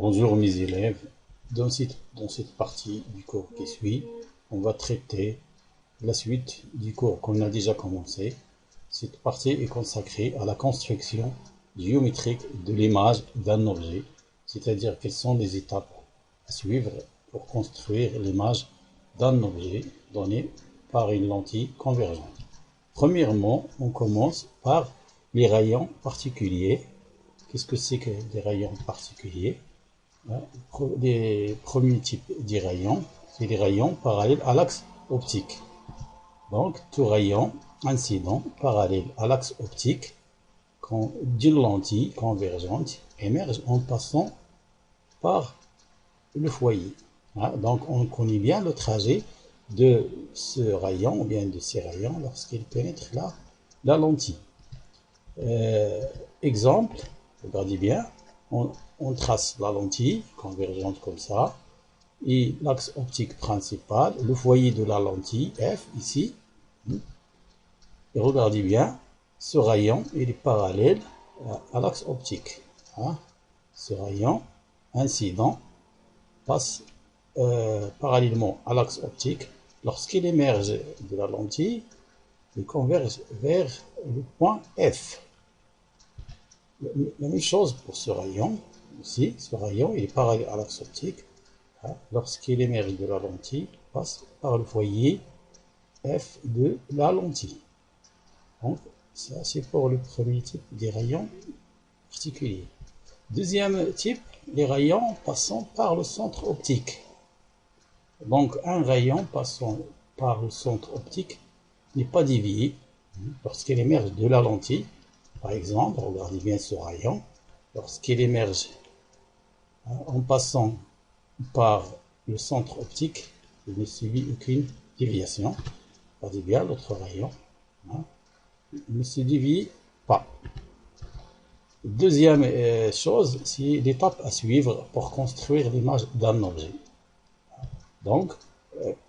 Bonjour mes élèves, dans cette partie du cours qui suit, on va traiter la suite du cours qu'on a déjà commencé. Cette partie est consacrée à la construction géométrique de l'image d'un objet, c'est-à-dire quelles sont les étapes à suivre pour construire l'image d'un objet donné par une lentille convergente. Premièrement, on commence par les rayons particuliers. Qu'est-ce que c'est que des rayons particuliers? Les premiers types des rayons, c'est les rayons parallèles à l'axe optique. Donc, tout rayon incident parallèle à l'axe optique d'une lentille convergente émerge en passant par le foyer. Donc, on connaît bien le trajet de ce rayon ou bien de ces rayons lorsqu'il pénètre la lentille. Exemple, regardez bien, on trace la lentille convergente comme ça, et l'axe optique principal, le foyer de la lentille F ici, et regardez bien, ce rayon il est parallèle à l'axe optique. Ce rayon incident passe parallèlement à l'axe optique. Lorsqu'il émerge de la lentille, il converge vers le point F. La même chose pour ce rayon. Ici, ce rayon il est parallèle à l'axe optique. Lorsqu'il émerge de la lentille, il passe par le foyer F de la lentille. Donc, ça c'est pour le premier type des rayons particuliers. Deuxième type, les rayons passant par le centre optique. Donc, un rayon passant par le centre optique n'est pas dévié lorsqu'il émerge de la lentille. Par exemple, regardez bien ce rayon. Lorsqu'il émerge en passant par le centre optique, il ne subit aucune déviation. Regardez bien l'autre rayon. Il ne se dévie pas. Deuxième chose, c'est l'étape à suivre pour construire l'image d'un objet. Donc,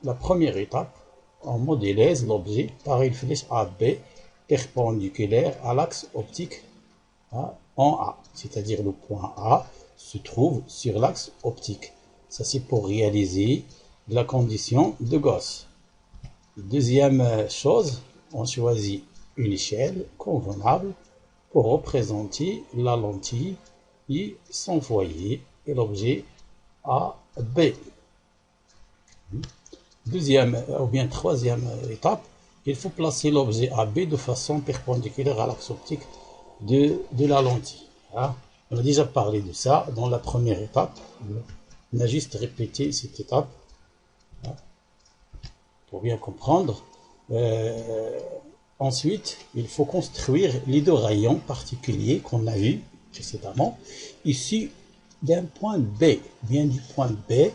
la première étape, on modélise l'objet par une flèche AB perpendiculaire à l'axe optique en A, c'est-à-dire le point A se trouve sur l'axe optique. Ça c'est pour réaliser la condition de Gauss. Deuxième chose, on choisit une échelle convenable pour représenter la lentille et son foyer et l'objet AB. Deuxième ou bien troisième étape, il faut placer l'objet AB de façon perpendiculaire à l'axe optique de la lentille. On a déjà parlé de ça dans la première étape. On a juste répété cette étape pour bien comprendre. Ensuite, il faut construire les deux rayons particuliers qu'on a vus précédemment, ici d'un point B, bien du point B,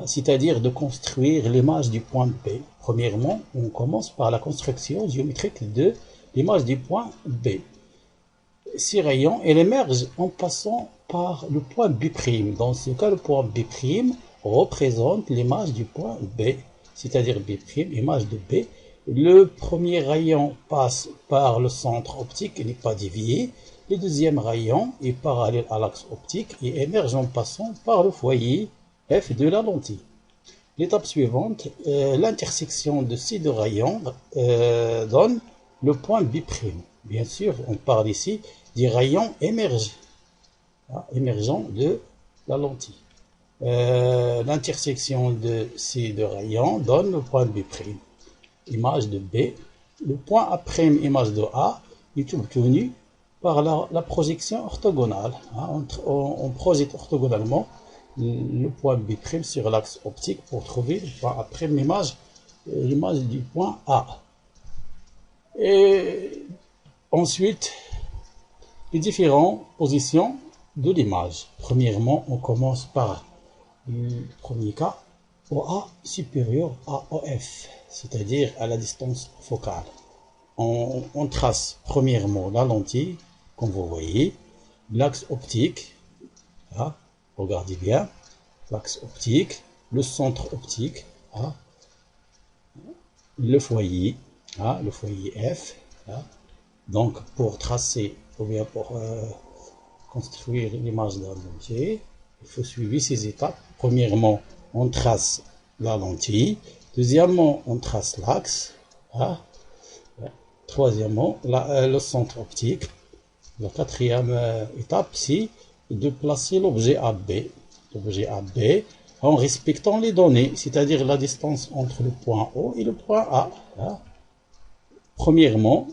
c'est-à-dire de construire l'image du point B. Premièrement, on commence par la construction géométrique de l'image du point B. Ces rayons, ils émergent en passant par le point B'. Dans ce cas, le point B' représente l'image du point B, c'est-à-dire B', image de B. Le premier rayon passe par le centre optique et n'est pas dévié. Le deuxième rayon est parallèle à l'axe optique et émerge en passant par le foyer F de la lentille. L'étape suivante, l'intersection de ces deux rayons donne le point B'. Bien sûr, on parle ici des rayons émergents de la lentille. L'intersection de ces deux rayons donne le point B', image de B. Le point A', image de A, est obtenu par la projection orthogonale. On projette orthogonalement le point B' sur l'axe optique pour trouver le point A', l'image du point A. Et ensuite, les différentes positions de l'image. Premièrement, on commence par le premier cas, OA supérieur à OF, c'est-à-dire à la distance focale. On trace premièrement la lentille, comme vous voyez, l'axe optique, regardez bien, l'axe optique, le centre optique, le foyer F. Donc, pour tracer, ou bien pour construire l'image d'un objet, Il faut suivre ces étapes. Premièrement, on trace la lentille. Deuxièmement, on trace l'axe. Hein. Troisièmement, le centre optique. La quatrième étape, c'est de placer l'objet AB. L'objet AB en respectant les données, c'est-à-dire la distance entre le point O et le point A. Hein. Premièrement,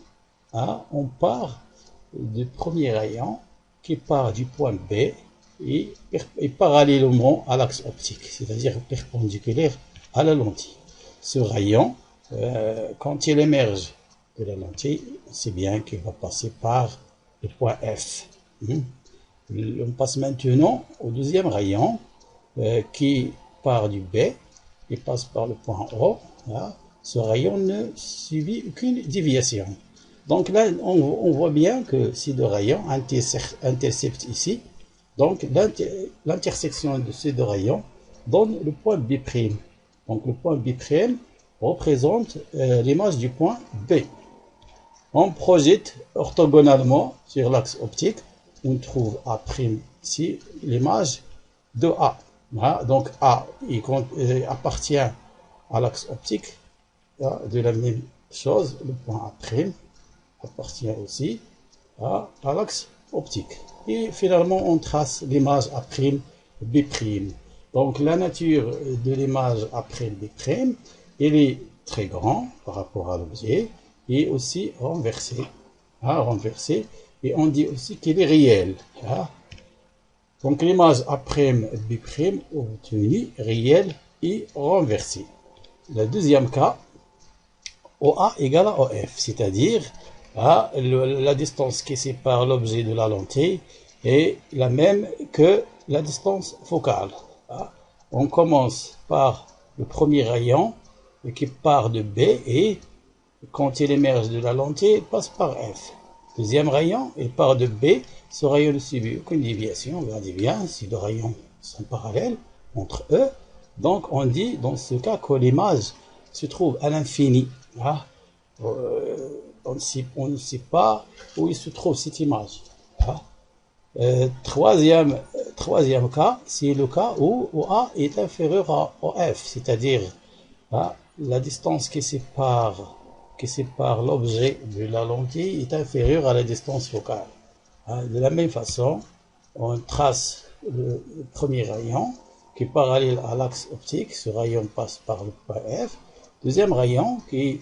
hein, on part du premier rayon qui part du point B et parallèlement à l'axe optique, c'est-à-dire perpendiculaire à la lentille. Ce rayon, quand il émerge de la lentille, c'est bien qu'il va passer par le point F. On passe maintenant au deuxième rayon qui part du B et passe par le point O. Là, ce rayon ne subit aucune déviation. Donc là, on voit bien que ces deux rayons interceptent ici. Donc l'intersection de ces deux rayons donne le point B'. Donc le point B' représente l'image du point B. On projette orthogonalement sur l'axe optique. On trouve A' ici, l'image de A. Voilà, donc A il appartient à l'axe optique. De la même chose, le point A' appartient aussi à l'axe optique. Et finalement, on trace l'image A', B'. Donc la nature de l'image A', B', elle est très grande par rapport à l'objet et aussi renversée. Renversée. Et on dit aussi qu'elle est réelle. Donc l'image A', B' obtenue, réelle et renversée. Le deuxième cas, OA égale à OF, c'est-à-dire la distance qui sépare l'objet de la lentille est la même que la distance focale. On commence par le premier rayon qui part de B et quand il émerge de la lentille, il passe par F. Deuxième rayon, il part de B. Ce rayon ne subit aucune déviation. Regardez bien, si les rayons sont parallèles entre eux. Donc, on dit dans ce cas que l'image se trouve à l'infini. On ne sait pas où il se trouve cette image. Troisième cas, c'est le cas où OA est inférieur à OF, c'est-à-dire la distance qui sépare l'objet de la lentille est inférieure à la distance focale. De la même façon, on trace le premier rayon qui est parallèle à l'axe optique. Ce rayon passe par le point F. Deuxième rayon qui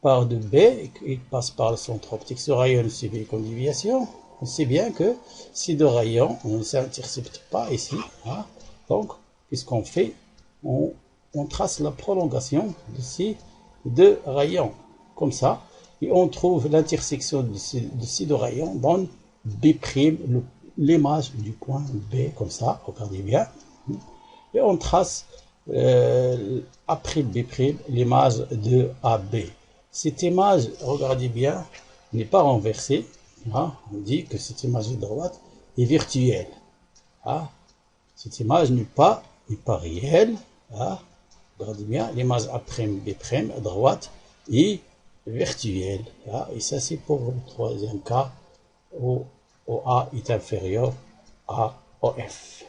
part de B et qui passe par le centre optique. Ce rayon ne subit aucune déviation. On sait bien que ces deux rayons ne s'interceptent pas ici. Donc, qu'est-ce qu'on fait? On trace la prolongation de ces deux rayons. Comme ça, et on trouve l'intersection de ces deux rayons dans B', l'image du point B, comme ça, regardez bien. Et on trace A', B', l'image de AB. Cette image, regardez bien, n'est pas renversée. On dit que cette image de droite est virtuelle. Cette image n'est pas réelle. Regardez bien, l'image A', B' à droite est virtuelle. Et ça, c'est pour le troisième cas où OA est inférieur à OF.